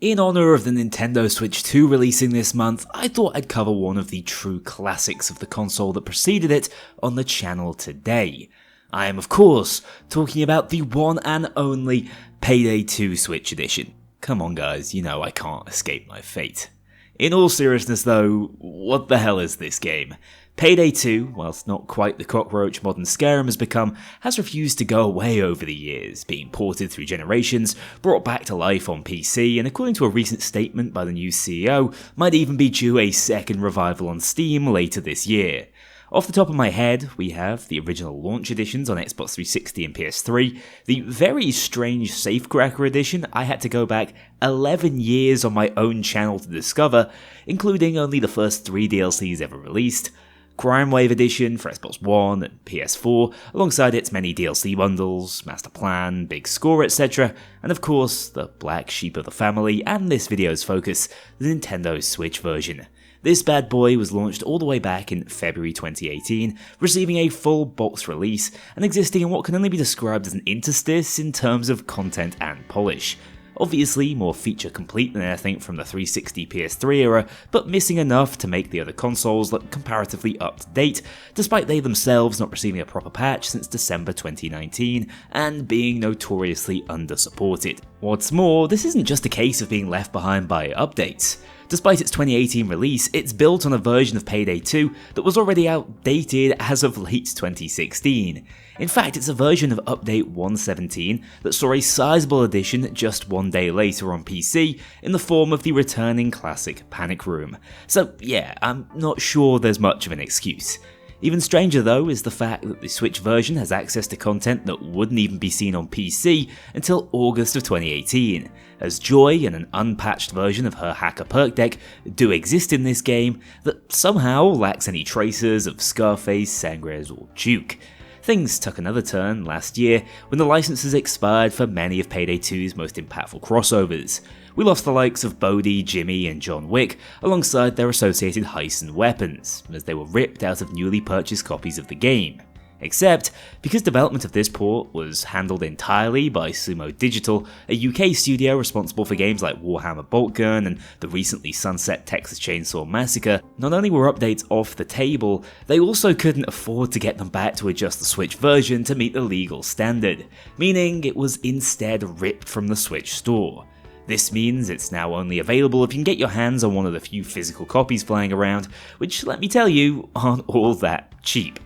In honor of the Nintendo Switch 2 releasing this month, I thought I'd cover one of the true classics of the console that preceded it on the channel today. I am of course talking about the one and only Payday 2 Switch Edition. Come on guys, you know I can't escape my fate. In all seriousness though, what the hell is this game? Payday 2, whilst not quite the cockroach modern Skyrim has become, has refused to go away over the years, being ported through generations, brought back to life on PC, and according to a recent statement by the new CEO, might even be due a second revival on Steam later this year. Off the top of my head, we have the original launch editions on Xbox 360 and PS3, the very strange Safecracker edition I had to go back 11 years on my own channel to discover, including only the first 3 DLCs ever released, Crime Wave Edition for Xbox One and PS4, alongside its many DLC bundles, Master Plan, Big Score, etc., and of course, the black sheep of the family and this video's focus, the Nintendo Switch version. This bad boy was launched all the way back in February 2018, receiving a full box release and existing in what can only be described as an interstice in terms of content and polish. Obviously more feature complete than anything from the 360 PS3 era, but missing enough to make the other consoles look comparatively up to date, despite they themselves not receiving a proper patch since December 2019, and being notoriously under-supported. What's more, this isn't just a case of being left behind by updates. Despite its 2018 release, it's built on a version of Payday 2 that was already outdated as of late 2016. In fact, it's a version of Update 117 that saw a sizable addition just one day later on PC in the form of the returning classic Panic Room. So yeah, I'm not sure there's much of an excuse. Even stranger though is the fact that the Switch version has access to content that wouldn't even be seen on PC until August of 2018, as Joy and an unpatched version of her hacker perk deck do exist in this game that somehow lacks any traces of Scarface, Sangres or Duke. Things took another turn last year when the licenses expired for many of Payday 2's most impactful crossovers. We lost the likes of Bodhi, Jimmy and John Wick alongside their associated heists and weapons, as they were ripped out of newly purchased copies of the game. Except, because development of this port was handled entirely by Sumo Digital, a UK studio responsible for games like Warhammer Boltgun and the recently sunset Texas Chainsaw Massacre, not only were updates off the table, they also couldn't afford to get them back to adjust the Switch version to meet the legal standard, meaning it was instead ripped from the Switch store. This means it's now only available if you can get your hands on one of the few physical copies flying around, which, let me tell you, aren't all that cheap.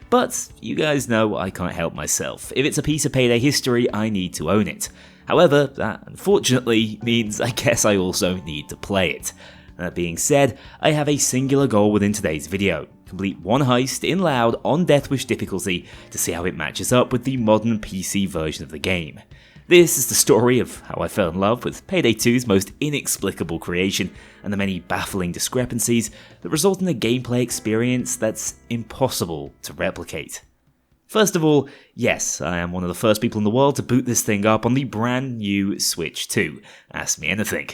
But you guys know I can't help myself. If it's a piece of Payday history, I need to own it. However, that unfortunately means I guess I also need to play it. That being said, I have a singular goal within today's video. Complete one heist in loud on Deathwish difficulty to see how it matches up with the modern PC version of the game. This is the story of how I fell in love with Payday 2's most inexplicable creation and the many baffling discrepancies that result in a gameplay experience that's impossible to replicate. First of all, yes, I am one of the first people in the world to boot this thing up on the brand new Switch 2. Ask me anything.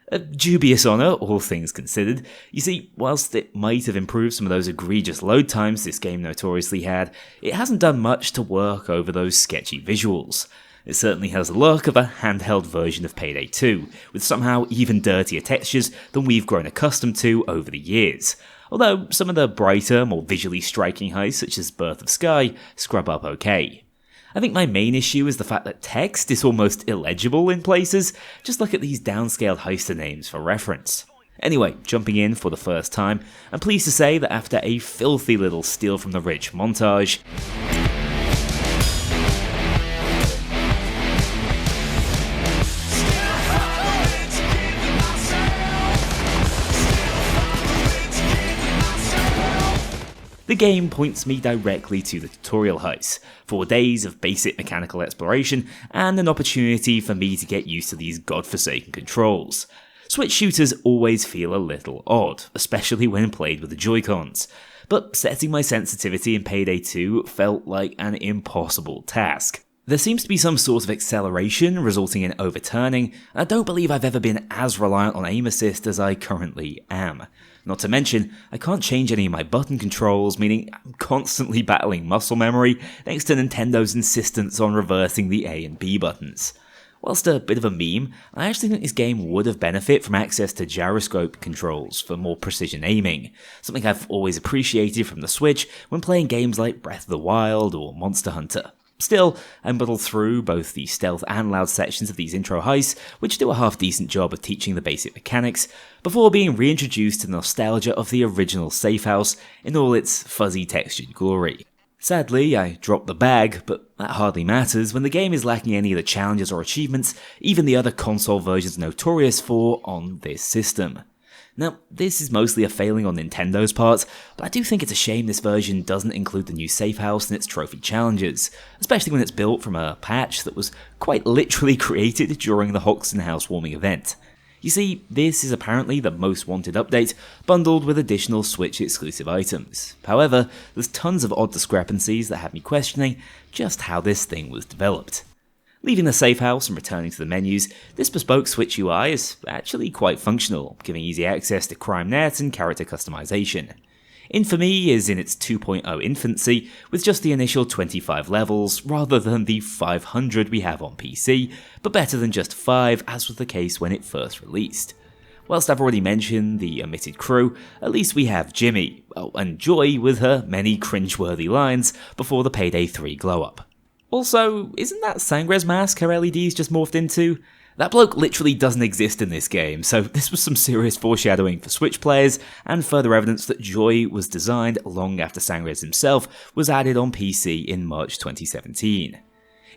A dubious honour, all things considered. You see, whilst it might have improved some of those egregious load times this game notoriously had, it hasn't done much to work over those sketchy visuals. It certainly has the look of a handheld version of Payday 2, with somehow even dirtier textures than we've grown accustomed to over the years. Although some of the brighter, more visually striking heists such as Birth of Sky scrub up okay. I think my main issue is the fact that text is almost illegible in places. Just look at these downscaled heister names for reference. Anyway, jumping in for the first time, I'm pleased to say that after a filthy little steal from the rich montage, the game points me directly to the tutorial heist, 4 days of basic mechanical exploration, and an opportunity for me to get used to these godforsaken controls. Switch shooters always feel a little odd, especially when played with the Joy-Cons, but setting my sensitivity in Payday 2 felt like an impossible task. There seems to be some sort of acceleration resulting in overturning, and I don't believe I've ever been as reliant on aim assist as I currently am. Not to mention, I can't change any of my button controls, meaning I'm constantly battling muscle memory thanks to Nintendo's insistence on reversing the A and B buttons. Whilst a bit of a meme, I actually think this game would have benefited from access to gyroscope controls for more precision aiming, something I've always appreciated from the Switch when playing games like Breath of the Wild or Monster Hunter. Still, I muddled through both the stealth and loud sections of these intro heists, which do a half-decent job of teaching the basic mechanics, before being reintroduced to the nostalgia of the original safe house in all its fuzzy textured glory. Sadly, I dropped the bag, but that hardly matters when the game is lacking any of the challenges or achievements even the other console versions are notorious for on this system. Now, this is mostly a failing on Nintendo's part, but I do think it's a shame this version doesn't include the new safe house and its trophy challenges, especially when it's built from a patch that was quite literally created during the Hoxton housewarming event. You see, this is apparently the most wanted update, bundled with additional Switch exclusive items. However, there's tons of odd discrepancies that have me questioning just how this thing was developed. Leaving the safe house and returning to the menus, this bespoke Switch UI is actually quite functional, giving easy access to CrimeNet and character customization. Infamy is in its 2.0 infancy, with just the initial 25 levels rather than the 500 we have on PC, but better than just 5 as was the case when it first released. Whilst I've already mentioned the omitted crew, at least we have Jimmy, and Joy with her many cringeworthy lines before the Payday 3 glow-up. Also, isn't that Sangre's mask her LEDs just morphed into? That bloke literally doesn't exist in this game, so this was some serious foreshadowing for Switch players, and further evidence that Joy was designed long after Sangres himself was added on PC in March 2017.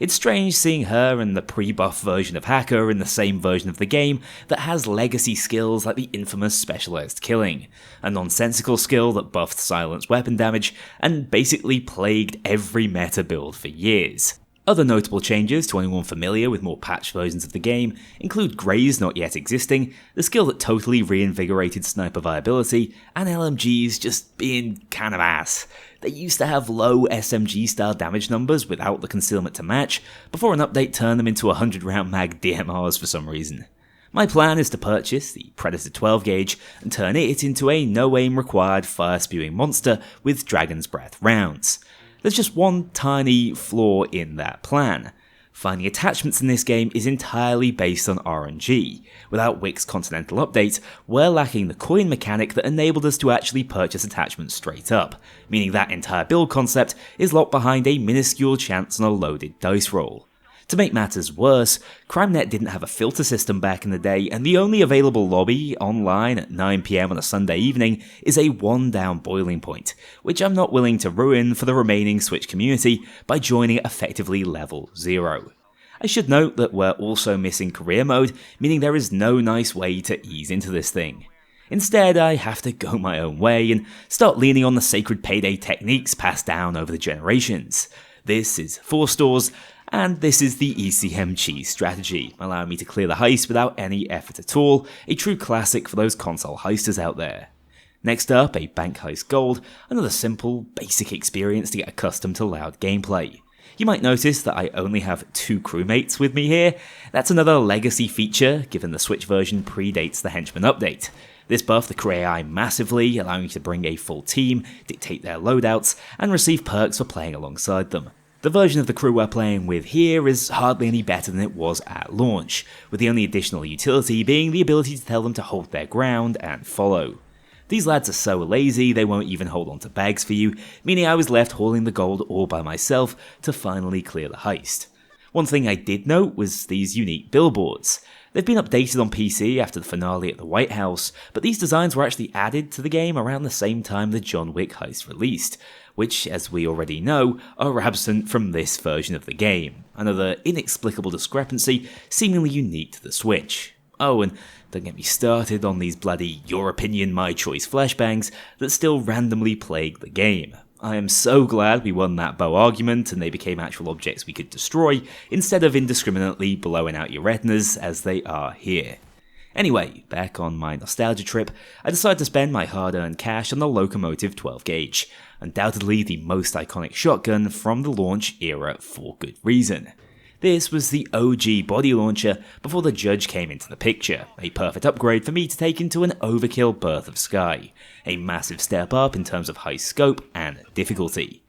It's strange seeing her and the pre-buff version of Hacker in the same version of the game that has legacy skills like the infamous specialized killing, a nonsensical skill that buffed silence weapon damage and basically plagued every meta build for years. Other notable changes to anyone familiar with more patched versions of the game include Graze not yet existing, the skill that totally reinvigorated sniper viability, and LMGs just being kind of ass. They used to have low SMG style damage numbers without the concealment to match, before an update turned them into 100 round mag DMRs for some reason. My plan is to purchase the Predator 12 gauge and turn it into a no aim required fire spewing monster with Dragon's Breath rounds. There's just one tiny flaw in that plan. Finding attachments in this game is entirely based on RNG. Without Wick's Continental Update, we're lacking the coin mechanic that enabled us to actually purchase attachments straight up, meaning that entire build concept is locked behind a minuscule chance on a loaded dice roll. To make matters worse, CrimeNet didn't have a filter system back in the day, and the only available lobby online at 9 PM on a Sunday evening is a 1-down boiling point, which I'm not willing to ruin for the remaining Switch community by joining effectively level 0. I should note that we're also missing career mode, meaning there is no nice way to ease into this thing. Instead, I have to go my own way and start leaning on the sacred Payday techniques passed down over the generations. This is 4 stores, and this is the ECM cheese strategy, allowing me to clear the heist without any effort at all, a true classic for those console heisters out there. Next up, a bank heist gold, another simple, basic experience to get accustomed to loud gameplay. You might notice that I only have 2 crewmates with me here. That's another legacy feature, given the Switch version predates the Henchman update. This buffed the crew AI massively, allowing you to bring a full team, dictate their loadouts, and receive perks for playing alongside them. The version of the crew we're playing with here is hardly any better than it was at launch, with the only additional utility being the ability to tell them to hold their ground and follow. These lads are so lazy they won't even hold on to bags for you, meaning I was left hauling the gold all by myself to finally clear the heist. One thing I did note was these unique billboards. They've been updated on PC after the finale at the White House, but these designs were actually added to the game around the same time the John Wick heist released, which, as we already know, are absent from this version of the game. Another inexplicable discrepancy seemingly unique to the Switch. Oh, and don't get me started on these bloody your opinion, my choice flashbangs that still randomly plague the game. I am so glad we won that bow argument and they became actual objects we could destroy, instead of indiscriminately blowing out your retinas as they are here. Anyway, back on my nostalgia trip, I decided to spend my hard-earned cash on the Locomotive 12 gauge, undoubtedly the most iconic shotgun from the launch era for good reason. This was the OG body launcher before the Judge came into the picture, a perfect upgrade for me to take into an Overkill Birth of Sky, a massive step up in terms of high scope and difficulty.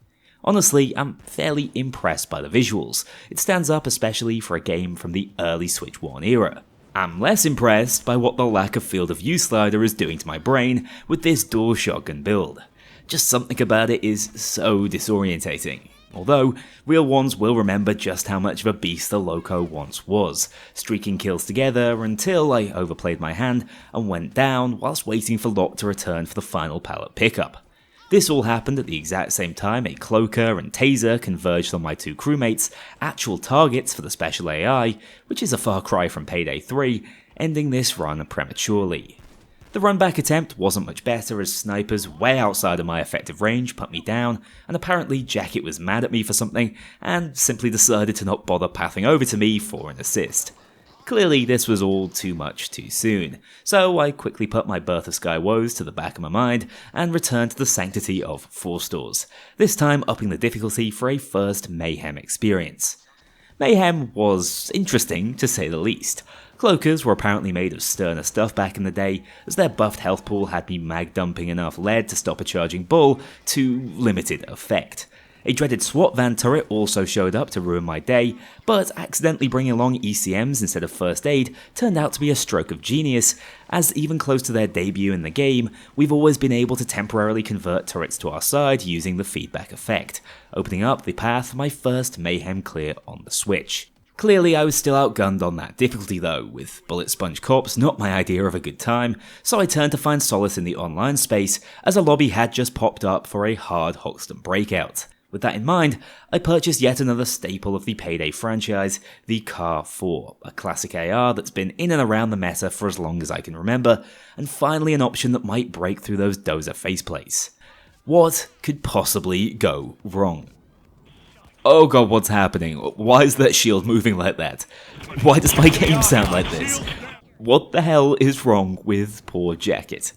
Honestly, I'm fairly impressed by the visuals. It stands up especially for a game from the early Switch 1 era. I'm less impressed by what the lack of field of view slider is doing to my brain with this dual shotgun build. Just something about it is so disorientating. Although, real ones will remember just how much of a beast the Loco once was, streaking kills together until I overplayed my hand and went down whilst waiting for Locke to return for the final pallet pickup. This all happened at the exact same time a cloaker and taser converged on my two crewmates, actual targets for the special AI, which is a far cry from Payday 3, ending this run prematurely. The run-back attempt wasn't much better as snipers way outside of my effective range put me down, and apparently Jacket was mad at me for something and simply decided to not bother pathing over to me for an assist. Clearly this was all too much too soon, so I quickly put my Birth of Sky woes to the back of my mind and returned to the sanctity of 4 stores, this time upping the difficulty for a first Mayhem experience. Mayhem was interesting to say the least. Cloakers were apparently made of sterner stuff back in the day, as their buffed health pool had me mag dumping enough lead to stop a charging bull to limited effect. A dreaded SWAT van turret also showed up to ruin my day, but accidentally bringing along ECMs instead of first aid turned out to be a stroke of genius, as even close to their debut in the game, we've always been able to temporarily convert turrets to our side using the feedback effect, opening up the path for my first Mayhem clear on the Switch. Clearly I was still outgunned on that difficulty though, with Bullet Sponge Corps not my idea of a good time, so I turned to find solace in the online space as a lobby had just popped up for a hard Hoxton breakout. With that in mind, I purchased yet another staple of the Payday franchise, the Car 4, a classic AR that's been in and around the meta for as long as I can remember, and finally an option that might break through those dozer faceplates. What could possibly go wrong? Oh god, what's happening? Why is that shield moving like that? Why does my game sound like this? What the hell is wrong with poor Jacket?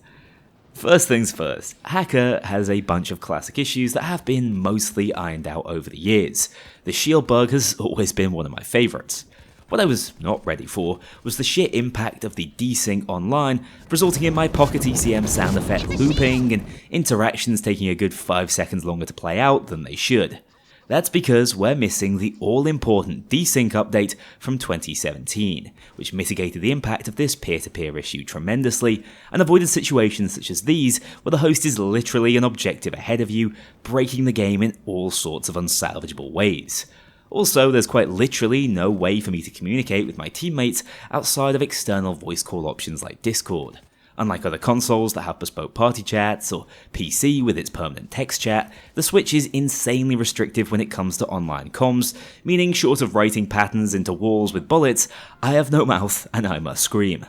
First things first, Hacker has a bunch of classic issues that have been mostly ironed out over the years. The shield bug has always been one of my favourites. What I was not ready for was the sheer impact of the desync online, resulting in my pocket ECM sound effect looping and interactions taking a good 5 seconds longer to play out than they should. That's because we're missing the all-important desync update from 2017, which mitigated the impact of this peer-to-peer issue tremendously, and avoided situations such as these where the host is literally an objective ahead of you, breaking the game in all sorts of unsalvageable ways. Also, there's quite literally no way for me to communicate with my teammates outside of external voice call options like Discord. Unlike other consoles that have bespoke party chats, or PC with its permanent text chat, the Switch is insanely restrictive when it comes to online comms, meaning short of writing patterns into walls with bullets, I have no mouth and I must scream.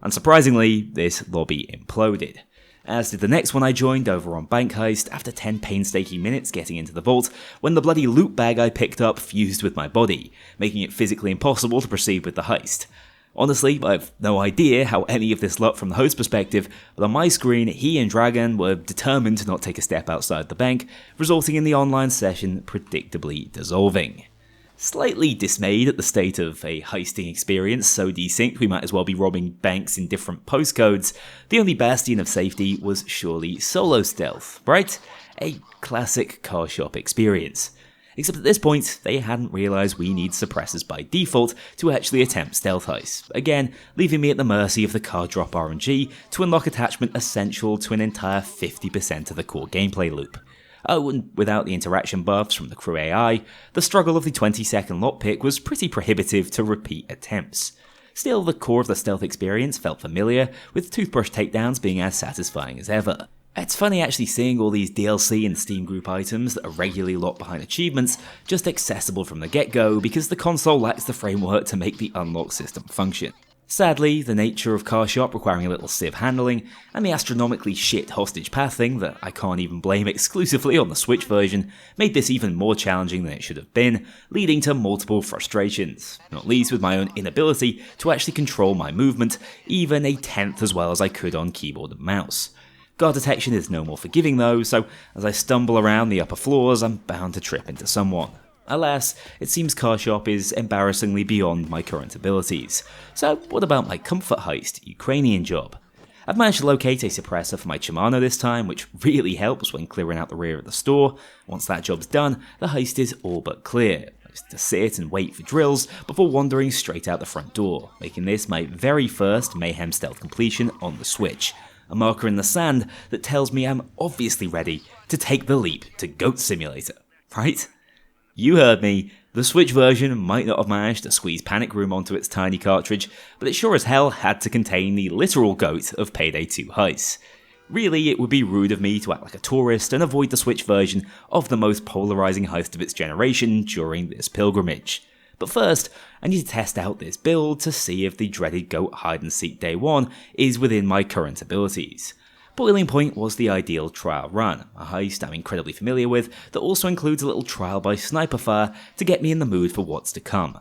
Unsurprisingly, this lobby imploded, as did the next one I joined over on Bank Heist after 10 painstaking minutes getting into the vault, when the bloody loot bag I picked up fused with my body, making it physically impossible to proceed with the heist. Honestly, I have no idea how any of this looked from the host perspective, but on my screen, he and Dragon were determined to not take a step outside the bank, resulting in the online session predictably dissolving. Slightly dismayed at the state of a heisting experience so desynced we might as well be robbing banks in different postcodes, the only bastion of safety was surely solo stealth, right? A classic car shop experience. Except at this point, they hadn't realised we need suppressors by default to actually attempt stealth heists, again leaving me at the mercy of the car drop RNG to unlock attachment essential to an entire 50% of the core gameplay loop. Oh, and without the interaction buffs from the crew AI, the struggle of the 20-second lockpick was pretty prohibitive to repeat attempts. Still, the core of the stealth experience felt familiar, with toothbrush takedowns being as satisfying as ever. It's funny actually seeing all these DLC and Steam group items that are regularly locked behind achievements just accessible from the get-go because the console lacks the framework to make the unlock system function. Sadly, the nature of Car Shop requiring a little sieve handling, and the astronomically shit hostage pathing that I can't even blame exclusively on the Switch version, made this even more challenging than it should have been, leading to multiple frustrations, not least with my own inability to actually control my movement, even a tenth as well as I could on keyboard and mouse. Guard detection is no more forgiving though, so as I stumble around the upper floors, I'm bound to trip into someone. Alas, it seems Car Shop is embarrassingly beyond my current abilities. So what about my comfort heist, Ukrainian job? I've managed to locate a suppressor for my Shimano this time, which really helps when clearing out the rear of the store. Once that job's done, the heist is all but clear. Just to sit and wait for drills before wandering straight out the front door, making this my very first Mayhem stealth completion on the Switch. A marker in the sand that tells me I'm obviously ready to take the leap to Goat Simulator, right? You heard me, the Switch version might not have managed to squeeze Panic Room onto its tiny cartridge, but it sure as hell had to contain the literal goat of Payday 2 heists. Really, it would be rude of me to act like a tourist and avoid the Switch version of the most polarizing heist of its generation during this pilgrimage. But first, I need to test out this build to see if the dreaded goat hide and seek day 1 is within my current abilities. Boiling Point was the ideal trial run, a heist I'm incredibly familiar with that also includes a little trial by sniper fire to get me in the mood for what's to come.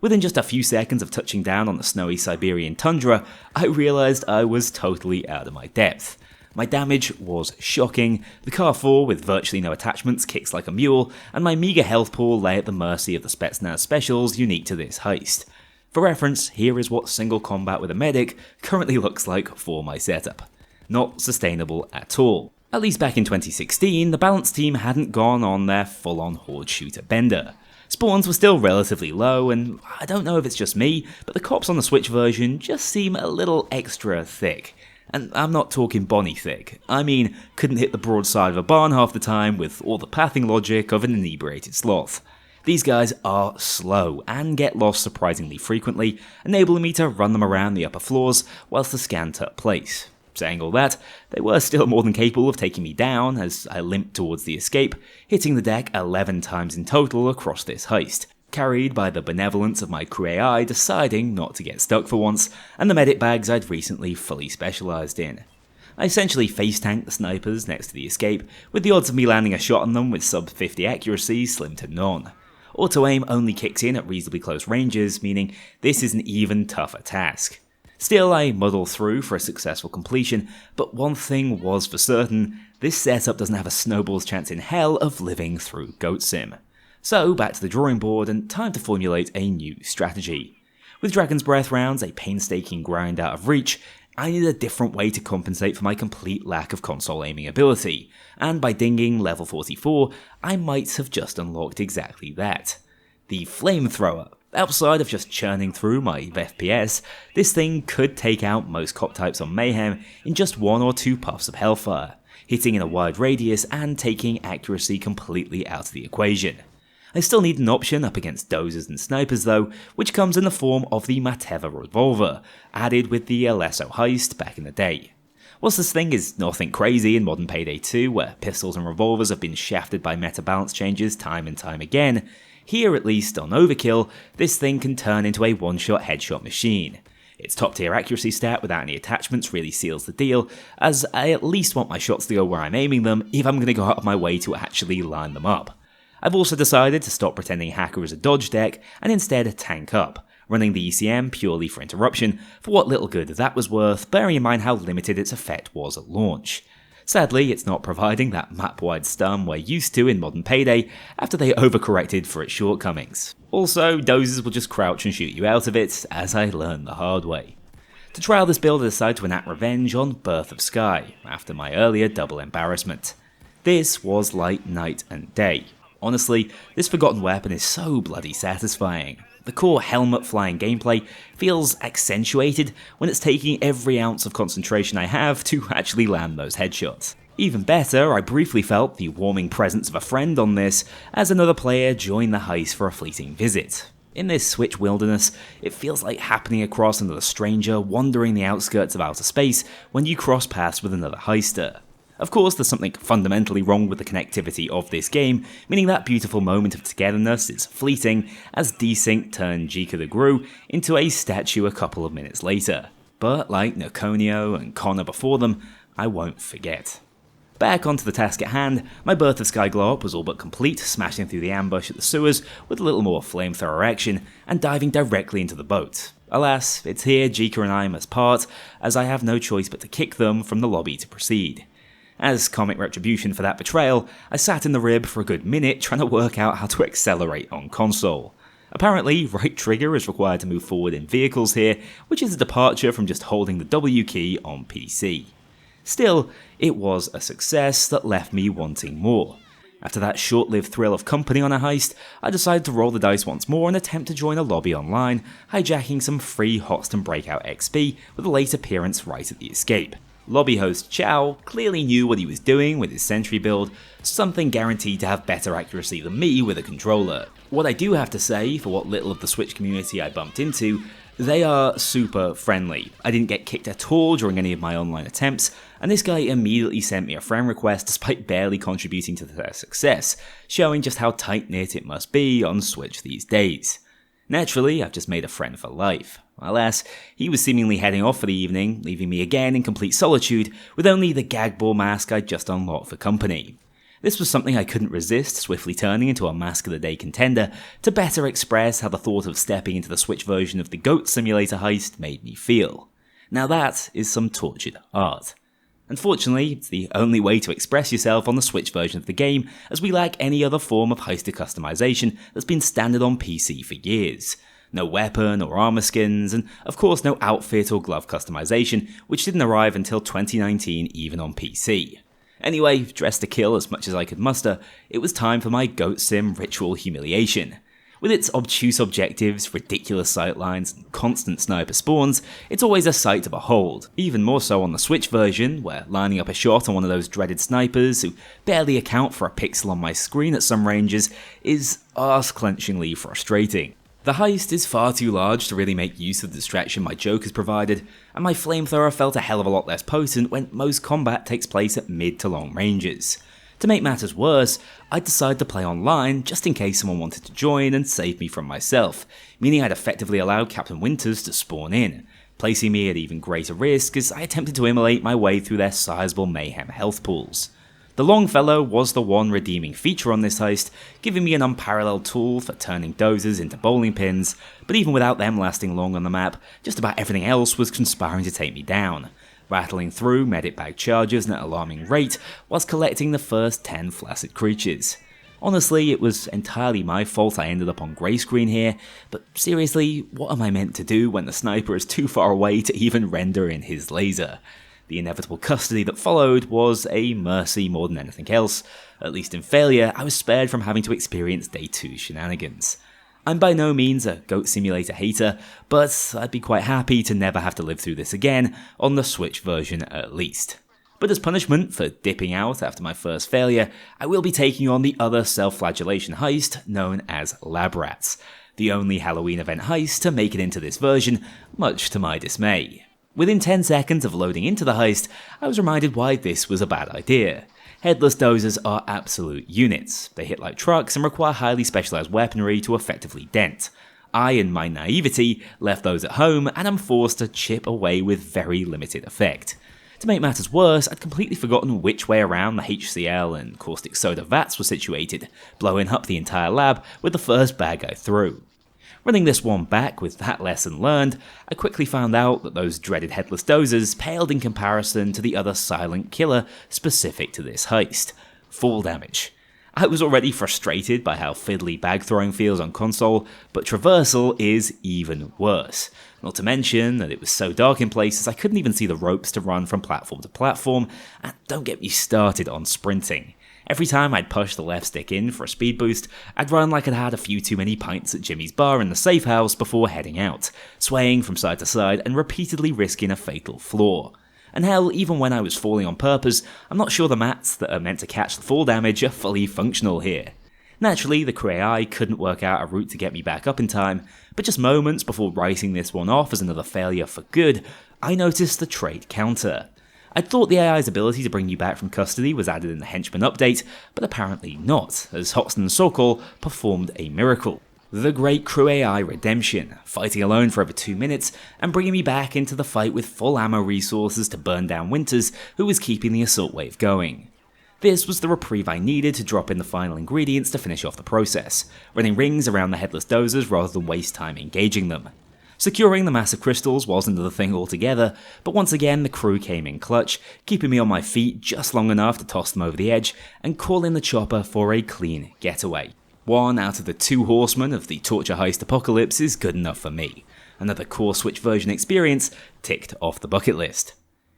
Within just a few seconds of touching down on the snowy Siberian tundra, I realised I was totally out of my depth. My damage was shocking, the Car 4 with virtually no attachments kicks like a mule, and my meagre health pool lay at the mercy of the Spetsnaz specials unique to this heist. For reference, here is what single combat with a medic currently looks like for my setup. Not sustainable at all. At least back in 2016, the balance team hadn't gone on their full-on horde shooter bender. Spawns were still relatively low, and I don't know if it's just me, but the cops on the Switch version just seem a little extra thick. And I'm not talking Bonnie thick, I mean couldn't hit the broadside of a barn half the time with all the pathing logic of an inebriated sloth. These guys are slow and get lost surprisingly frequently, enabling me to run them around the upper floors whilst the scan took place. Saying all that, they were still more than capable of taking me down as I limped towards the escape, hitting the deck 11 times in total across this heist, carried by the benevolence of my crew AI deciding not to get stuck for once, and the medic bags I'd recently fully specialised in. I essentially face-tanked the snipers next to the escape, with the odds of me landing a shot on them with sub-50 accuracy slim to none. Auto-aim only kicks in at reasonably close ranges, meaning this is an even tougher task. Still, I muddle through for a successful completion, but one thing was for certain, this setup doesn't have a snowball's chance in hell of living through Goat Sim. So, back to the drawing board and time to formulate a new strategy. With Dragon's Breath rounds a painstaking grind out of reach, I needed a different way to compensate for my complete lack of console aiming ability, and by dinging level 44, I might have just unlocked exactly that. The Flamethrower. Outside of just churning through my FPS, this thing could take out most cop types on Mayhem in just 1 or 2 puffs of hellfire, hitting in a wide radius and taking accuracy completely out of the equation. I still need an option up against dozers and snipers though, which comes in the form of the Mateva revolver, added with the Alesso heist back in the day. Whilst this thing is nothing crazy in modern Payday 2, where pistols and revolvers have been shafted by meta balance changes time and time again, here, at least on Overkill, this thing can turn into a one-shot headshot machine. Its top-tier accuracy stat without any attachments really seals the deal, as I at least want my shots to go where I'm aiming them if I'm going to go out of my way to actually line them up. I've also decided to stop pretending Hacker is a dodge deck and instead tank up, running the ECM purely for interruption, for what little good that was worth, bearing in mind how limited its effect was at launch. Sadly, it's not providing that map-wide stun we're used to in modern Payday after they overcorrected for its shortcomings. Also, dozers will just crouch and shoot you out of it, as I learned the hard way. To trial this build, I decided to enact revenge on Birth of Sky, after my earlier double embarrassment. This was like night and day. Honestly, this forgotten weapon is so bloody satisfying. The core helmet-flying gameplay feels accentuated when it's taking every ounce of concentration I have to actually land those headshots. Even better, I briefly felt the warming presence of a friend on this as another player joined the heist for a fleeting visit. In this Switch wilderness, it feels like happening across another stranger wandering the outskirts of outer space when you cross paths with another heister. Of course, there's something fundamentally wrong with the connectivity of this game, meaning that beautiful moment of togetherness is fleeting as desync turned Jika the Gru into a statue a couple of minutes later. But like Kknowley and Connor before them, I won't forget. Back onto the task at hand, my Birth of Sky glow-up was all but complete, smashing through the ambush at the sewers with a little more flamethrower action and diving directly into the boat. Alas, it's here Jika and I must part, as I have no choice but to kick them from the lobby to proceed. As comic retribution for that betrayal, I sat in the rib for a good minute trying to work out how to accelerate on console. Apparently, right trigger is required to move forward in vehicles here, which is a departure from just holding the W key on PC. Still, it was a success that left me wanting more. After that short-lived thrill of company on a heist, I decided to roll the dice once more and attempt to join a lobby online, hijacking some free Hoxton Breakout XP with a late appearance right at the escape. Lobby host Chow clearly knew what he was doing with his sentry build, something guaranteed to have better accuracy than me with a controller. What I do have to say, for what little of the Switch community I bumped into, they are super friendly. I didn't get kicked at all during any of my online attempts, and this guy immediately sent me a friend request despite barely contributing to their success, showing just how tight-knit it must be on Switch these days. Naturally, I've just made a friend for life. Alas, he was seemingly heading off for the evening, leaving me again in complete solitude with only the gag ball mask I'd just unlocked for company. This was something I couldn't resist, swiftly turning into a Mask of the Day contender to better express how the thought of stepping into the Switch version of the Goat Simulator heist made me feel. Now that is some tortured art. Unfortunately, it's the only way to express yourself on the Switch version of the game, as we lack any other form of heisted customization that's been standard on PC for years. No weapon or armor skins, and of course no outfit or glove customization, which didn't arrive until 2019 even on PC. Anyway, dressed to kill as much as I could muster, it was time for my Goat Sim ritual humiliation. With its obtuse objectives, ridiculous sightlines, and constant sniper spawns, it's always a sight to behold. Even more so on the Switch version, where lining up a shot on one of those dreaded snipers who barely account for a pixel on my screen at some ranges is arse-clenchingly frustrating. The heist is far too large to really make use of the distraction my joke has provided, and my flamethrower felt a hell of a lot less potent when most combat takes place at mid to long ranges. To make matters worse, I decided to play online just in case someone wanted to join and save me from myself, meaning I'd effectively allowed Captain Winters to spawn in, placing me at even greater risk as I attempted to immolate my way through their sizable mayhem health pools. The Longfellow was the one redeeming feature on this heist, giving me an unparalleled tool for turning dozers into bowling pins, but even without them lasting long on the map, just about everything else was conspiring to take me down, rattling through medic bag charges at an alarming rate whilst collecting the first 10 flaccid creatures. Honestly, it was entirely my fault I ended up on grey screen here, but seriously, what am I meant to do when the sniper is too far away to even render in his laser? The inevitable custody that followed was a mercy more than anything else. At least in failure, I was spared from having to experience Day 2 shenanigans. I'm by no means a Goat Simulator hater, but I'd be quite happy to never have to live through this again, on the Switch version at least. But as punishment for dipping out after my first failure, I will be taking on the other self-flagellation heist known as Lab Rats, the only Halloween event heist to make it into this version, much to my dismay. Within 10 seconds of loading into the heist, I was reminded why this was a bad idea. Headless dozers are absolute units. They hit like trucks and require highly specialised weaponry to effectively dent. I, in my naivety, left those at home and am forced to chip away with very limited effect. To make matters worse, I'd completely forgotten which way around the HCl and caustic soda vats were situated, blowing up the entire lab with the first bag I threw. Running this one back with that lesson learned, I quickly found out that those dreaded headless dozers paled in comparison to the other silent killer specific to this heist: fall damage. I was already frustrated by how fiddly bag throwing feels on console, but traversal is even worse. Not to mention that it was so dark in places I couldn't even see the ropes to run from platform to platform, and don't get me started on sprinting. Every time I'd push the left stick in for a speed boost, I'd run like I'd had a few too many pints at Jimmy's bar in the safe house before heading out, swaying from side to side and repeatedly risking a fatal flaw. And hell, even when I was falling on purpose, I'm not sure the mats that are meant to catch the fall damage are fully functional here. Naturally, the crew AI couldn't work out a route to get me back up in time, but just moments before writing this one off as another failure for good, I noticed the trait counter. I'd thought the AI's ability to bring you back from custody was added in the Henchman update, but apparently not, as Hoxton and Sokol performed a miracle. The great crew AI redemption, fighting alone for over 2 minutes, and bringing me back into the fight with full ammo resources to burn down Winters, who was keeping the assault wave going. This was the reprieve I needed to drop in the final ingredients to finish off the process, running rings around the headless dozers rather than waste time engaging them. Securing the massive crystals wasn't the thing altogether, but once again the crew came in clutch, keeping me on my feet just long enough to toss them over the edge and call in the chopper for a clean getaway. One out of the two horsemen of the torture heist apocalypse is good enough for me. Another core Switch version experience ticked off the bucket list.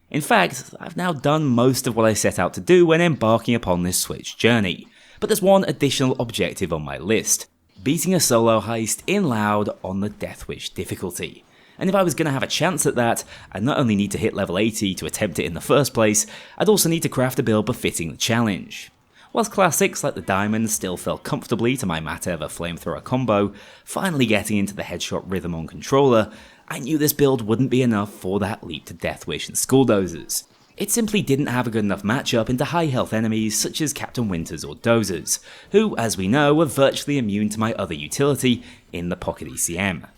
In fact, I've now done most of what I set out to do when embarking upon this Switch journey, but there's one additional objective on my list: beating a solo heist in loud on the Death Wish difficulty. And if I was going to have a chance at that, I'd not only need to hit level 80 to attempt it in the first place, I'd also need to craft a build befitting the challenge. Whilst classics like the Diamond still fell comfortably to my Mateva flamethrower combo, finally getting into the headshot rhythm on controller, I knew this build wouldn't be enough for that leap to Death Wish and Skull Dozers. It simply didn't have a good enough matchup into high health enemies such as Captain Winters or Dozers, who, as we know, were virtually immune to my other utility in the Pocket ECM.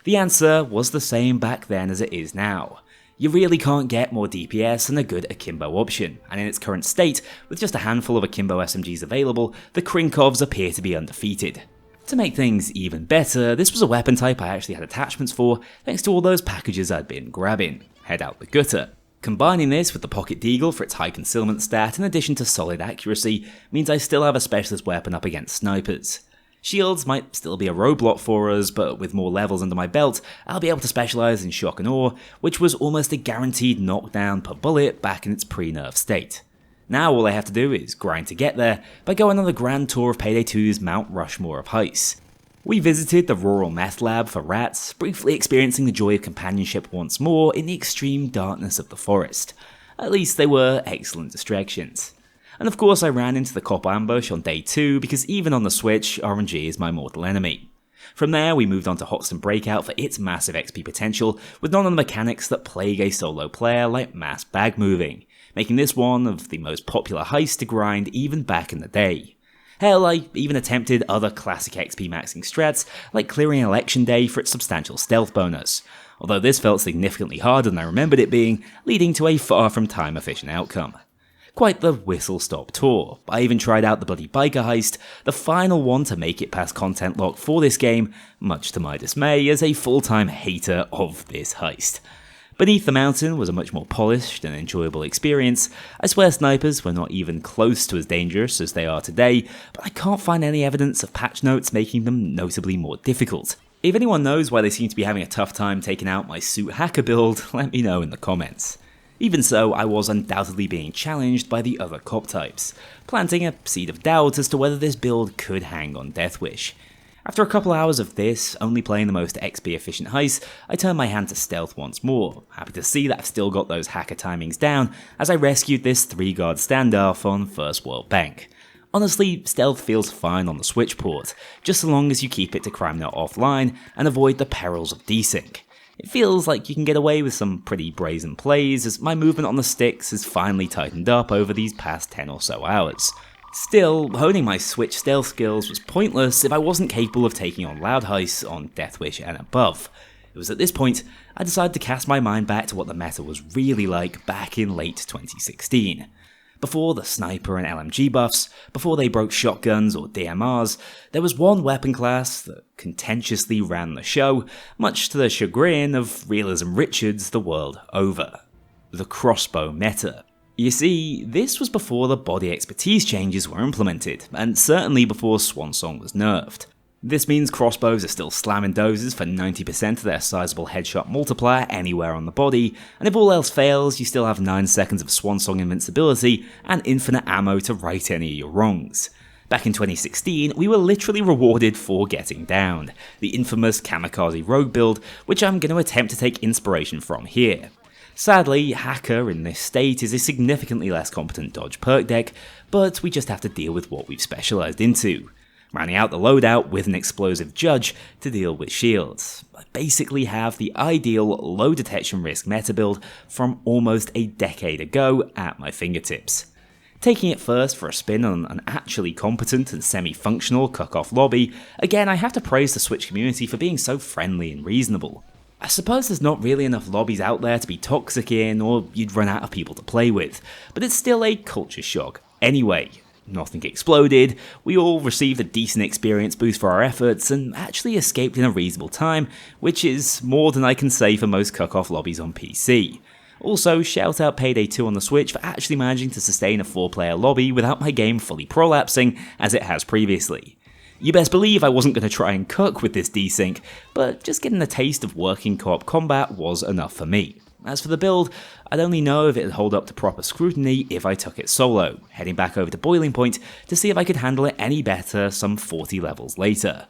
The answer was the same back then as it is now. You really can't get more DPS than a good Akimbo option, and in its current state, with just a handful of Akimbo SMGs available, the Krinkovs appear to be undefeated. To make things even better, this was a weapon type I actually had attachments for, thanks to all those packages I'd been grabbing. Head out the gutter. Combining this with the Pocket Deagle for its high concealment stat in addition to solid accuracy means I still have a specialist weapon up against snipers. Shields might still be a roadblock for us, but with more levels under my belt, I'll be able to specialise in shock and awe, which was almost a guaranteed knockdown per bullet back in its pre-nerf state. Now all I have to do is grind to get there by going on the grand tour of Payday 2's Mount Rushmore of heists. We visited the rural meth lab for rats, briefly experiencing the joy of companionship once more in the extreme darkness of the forest. At least they were excellent distractions. And of course I ran into the cop ambush on day 2 because even on the Switch, RNG is my mortal enemy. From there we moved on to Hoxton Breakout for its massive XP potential with none of the mechanics that plague a solo player like mass bag moving, making this one of the most popular heists to grind even back in the day. Hell, I even attempted other classic XP maxing strats like clearing Election Day for its substantial stealth bonus, although this felt significantly harder than I remembered it being, leading to a far from time efficient outcome. Quite the whistle-stop tour. I even tried out the bloody biker heist, the final one to make it past content lock for this game, much to my dismay as a full-time hater of this heist. Beneath the Mountain was a much more polished and enjoyable experience. I swear snipers were not even close to as dangerous as they are today, but I can't find any evidence of patch notes making them notably more difficult. If anyone knows why they seem to be having a tough time taking out my suit hacker build, let me know in the comments. Even so, I was undoubtedly being challenged by the other cop types, planting a seed of doubt as to whether this build could hang on Death Wish. After a couple hours of this, only playing the most XP efficient heists, I turned my hand to stealth once more, happy to see that I've still got those hacker timings down as I rescued this 3-guard standoff on First World Bank. Honestly, stealth feels fine on the Switch port, just so long as you keep it to CrimeNet offline and avoid the perils of desync. It feels like you can get away with some pretty brazen plays as my movement on the sticks has finally tightened up over these past 10 or so hours. Still, honing my Switch stealth skills was pointless if I wasn't capable of taking on loud heists on Death Wish and above. It was at this point I decided to cast my mind back to what the meta was really like back in late 2016. Before the sniper and LMG buffs, before they broke shotguns or DMRs, there was one weapon class that contentiously ran the show, much to the chagrin of Realism Richards the world over. The crossbow meta. You see, this was before the body expertise changes were implemented, and certainly before Swansong was nerfed. This means crossbows are still slamming dozers for 90% of their sizable headshot multiplier anywhere on the body, and if all else fails, you still have 9 seconds of Swansong invincibility and infinite ammo to right any of your wrongs. Back in 2016, we were literally rewarded for getting downed, the infamous kamikaze rogue build, which I'm going to attempt to take inspiration from here. Sadly, Hacker in this state is a significantly less competent dodge perk deck, but we just have to deal with what we've specialised into. Rounding out the loadout with an explosive judge to deal with shields. I basically have the ideal low detection risk meta build from almost a decade ago at my fingertips. Taking it first for a spin on an actually competent and semi-functional cuck-off lobby, again I have to praise the Switch community for being so friendly and reasonable. I suppose there's not really enough lobbies out there to be toxic in, or you'd run out of people to play with, but it's still a culture shock. Anyway, nothing exploded, we all received a decent experience boost for our efforts, and actually escaped in a reasonable time, which is more than I can say for most cuck-off lobbies on PC. Also, shout out Payday 2 on the Switch for actually managing to sustain a 4-player lobby without my game fully prolapsing, as it has previously. You best believe I wasn't going to try and cook with this desync, but just getting a taste of working co-op combat was enough for me. As for the build, I'd only know if it'd hold up to proper scrutiny if I took it solo, heading back over to Boiling Point to see if I could handle it any better some 40 levels later.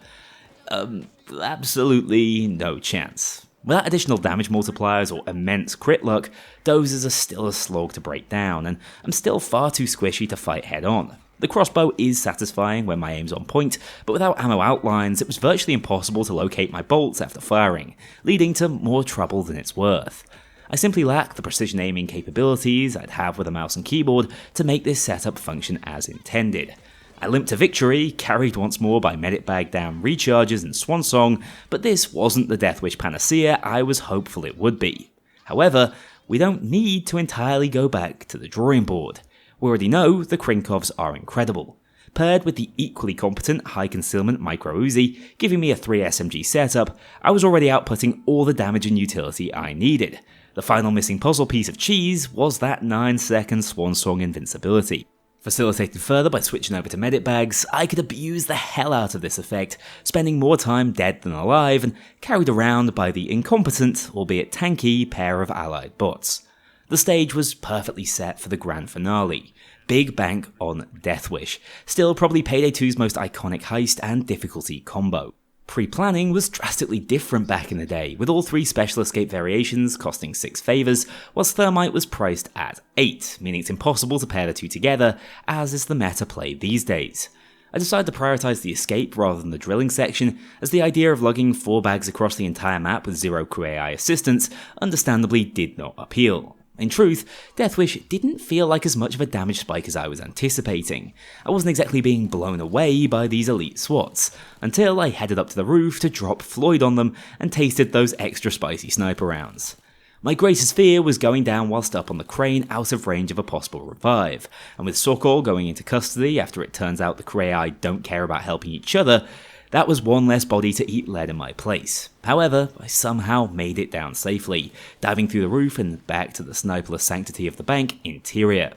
Absolutely no chance. Without additional damage multipliers or immense crit luck, dozers are still a slog to break down, and I'm still far too squishy to fight head on. The crossbow is satisfying when my aim's on point, but without ammo outlines, it was virtually impossible to locate my bolts after firing, leading to more trouble than it's worth. I simply lack the precision aiming capabilities I'd have with a mouse and keyboard to make this setup function as intended. I limped to victory, carried once more by medic bag down recharges and swan song, but this wasn't the Deathwish panacea I was hopeful it would be. However, we don't need to entirely go back to the drawing board. We already know the Krinkovs are incredible. Paired with the equally competent high concealment micro Uzi, giving me a 3 SMG setup, I was already outputting all the damage and utility I needed. The final missing puzzle piece of cheese was that 9-second swan song invincibility. Facilitated further by switching over to medic bags, I could abuse the hell out of this effect, spending more time dead than alive and carried around by the incompetent, albeit tanky, pair of allied bots. The stage was perfectly set for the grand finale. Big bank on Deathwish, still probably Payday 2's most iconic heist and difficulty combo. Pre-planning was drastically different back in the day, with all 3 special escape variations costing 6 favours, whilst Thermite was priced at 8, meaning it's impossible to pair the two together, as is the meta play these days. I decided to prioritise the escape rather than the drilling section, as the idea of lugging 4 bags across the entire map with zero crew AI assistance understandably did not appeal. In truth, Deathwish didn't feel like as much of a damage spike as I was anticipating. I wasn't exactly being blown away by these elite SWATs, until I headed up to the roof to drop Floyd on them and tasted those extra spicy sniper rounds. My greatest fear was going down whilst up on the crane out of range of a possible revive, and with Sokol going into custody after it turns out the crew AI don't care about helping each other, that was one less body to eat lead in my place. However, I somehow made it down safely, diving through the roof and back to the sniperless sanctity of the bank interior.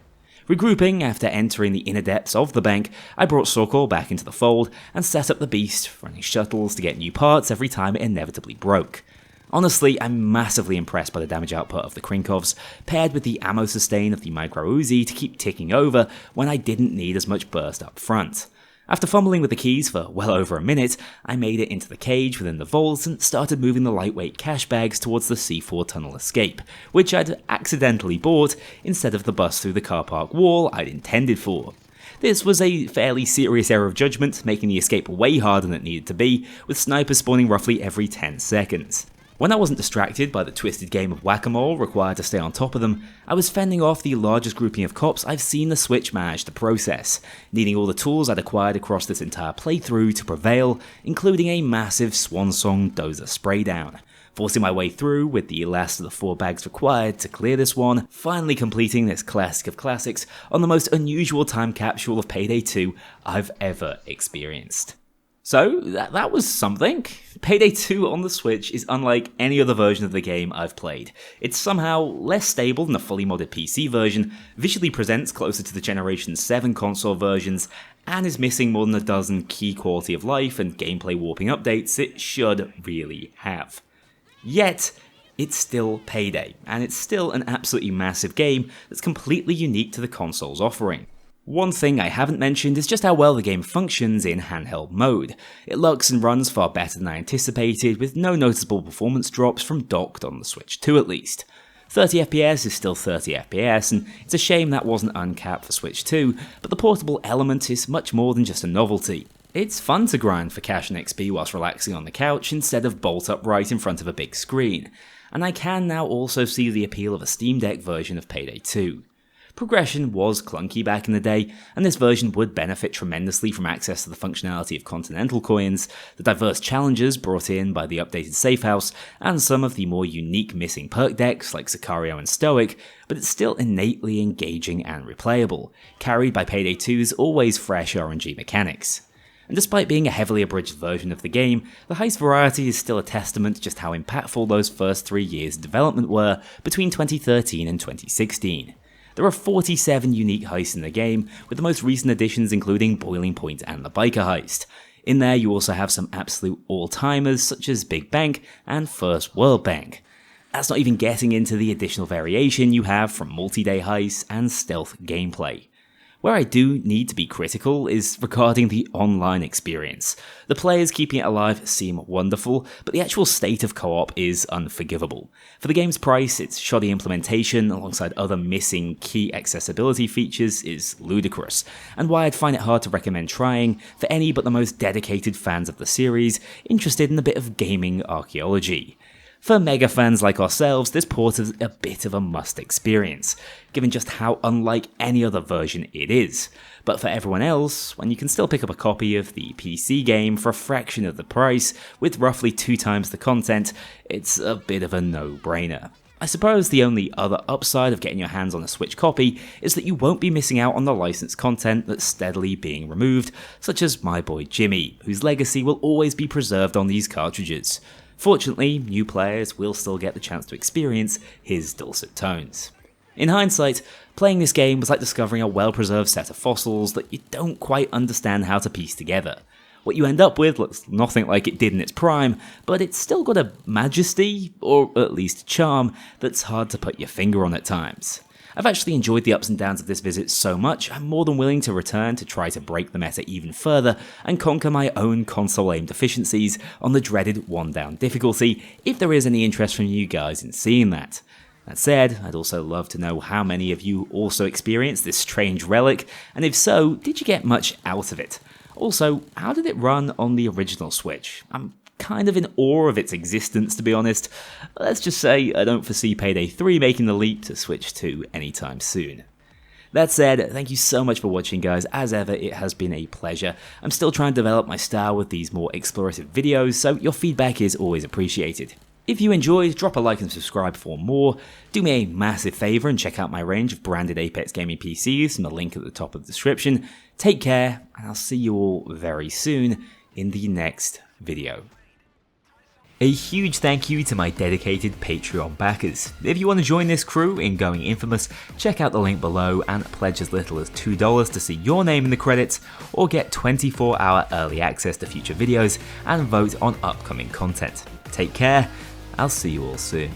Regrouping after entering the inner depths of the bank, I brought Sokol back into the fold and set up the beast, running shuttles to get new parts every time it inevitably broke. Honestly, I'm massively impressed by the damage output of the Krinkovs, paired with the ammo sustain of the micro Uzi to keep ticking over when I didn't need as much burst up front. After fumbling with the keys for well over a minute, I made it into the cage within the vault and started moving the lightweight cash bags towards the C4 tunnel escape, which I'd accidentally bought instead of the bust through the car park wall I'd intended for. This was a fairly serious error of judgment, making the escape way harder than it needed to be, with snipers spawning roughly every 10 seconds. When I wasn't distracted by the twisted game of whack-a-mole required to stay on top of them, I was fending off the largest grouping of cops I've seen the Switch manage to process, needing all the tools I'd acquired across this entire playthrough to prevail, including a massive swan-song dozer spraydown. Forcing my way through with the last of the 4 bags required to clear this one, finally completing this classic of classics on the most unusual time capsule of Payday 2 I've ever experienced. So, that was something. Payday 2 on the Switch is unlike any other version of the game I've played. It's somehow less stable than a fully modded PC version, visually presents closer to the Generation 7 console versions, and is missing more than a dozen key quality of life and gameplay warping updates it should really have. Yet, it's still Payday, and it's still an absolutely massive game that's completely unique to the console's offering. One thing I haven't mentioned is just how well the game functions in handheld mode. It looks and runs far better than I anticipated, with no noticeable performance drops from docked on the Switch 2 at least. 30 FPS is still 30 FPS, and it's a shame that wasn't uncapped for Switch 2, but the portable element is much more than just a novelty. It's fun to grind for cash and XP whilst relaxing on the couch instead of bolt upright in front of a big screen, and I can now also see the appeal of a Steam Deck version of Payday 2. Progression was clunky back in the day, and this version would benefit tremendously from access to the functionality of Continental coins, the diverse challenges brought in by the updated safe house, and some of the more unique missing perk decks like Sicario and Stoic, but it's still innately engaging and replayable, carried by Payday 2's always fresh RNG mechanics. And despite being a heavily abridged version of the game, the heist variety is still a testament to just how impactful those first 3 years of development were between 2013 and 2016. There are 47 unique heists in the game, with the most recent additions including Boiling Point and the Biker Heist. In there you also have some absolute all-timers such as Big Bank and First World Bank. That's not even getting into the additional variation you have from multi-day heists and stealth gameplay. Where I do need to be critical is regarding the online experience. The players keeping it alive seem wonderful, but the actual state of co-op is unforgivable. For the game's price, its shoddy implementation alongside other missing key accessibility features is ludicrous, and why I'd find it hard to recommend trying for any but the most dedicated fans of the series interested in a bit of gaming archaeology. For mega fans like ourselves, this port is a bit of a must experience, given just how unlike any other version it is. But for everyone else, when you can still pick up a copy of the PC game for a fraction of the price, with roughly 2 times the content, it's a bit of a no-brainer. I suppose the only other upside of getting your hands on a Switch copy is that you won't be missing out on the licensed content that's steadily being removed, such as My Boy Jimmy, whose legacy will always be preserved on these cartridges. Fortunately, new players will still get the chance to experience his dulcet tones. In hindsight, playing this game was like discovering a well-preserved set of fossils that you don't quite understand how to piece together. What you end up with looks nothing like it did in its prime, but it's still got a majesty, or at least charm, that's hard to put your finger on at times. I've actually enjoyed the ups and downs of this visit so much, I'm more than willing to return to try to break the meta even further and conquer my own console-aim deficiencies on the dreaded 1-down difficulty, if there is any interest from you guys in seeing that. That said, I'd also love to know how many of you also experienced this strange relic, and if so, did you get much out of it? Also, how did it run on the original Switch? I'm kind of in awe of its existence, to be honest. Let's just say I don't foresee Payday 3 making the leap to Switch 2 anytime soon. That said, thank you so much for watching, guys. As ever, it has been a pleasure. I'm still trying to develop my style with these more explorative videos, so your feedback is always appreciated. If you enjoyed, drop a like and subscribe for more. Do me a massive favour and check out my range of branded Apex Gaming PCs from the link at the top of the description. Take care, and I'll see you all very soon in the next video. A huge thank you to my dedicated Patreon backers. If you want to join this crew in going infamous, check out the link below and pledge as little as $2 to see your name in the credits, or get 24-hour early access to future videos and vote on upcoming content. Take care, I'll see you all soon.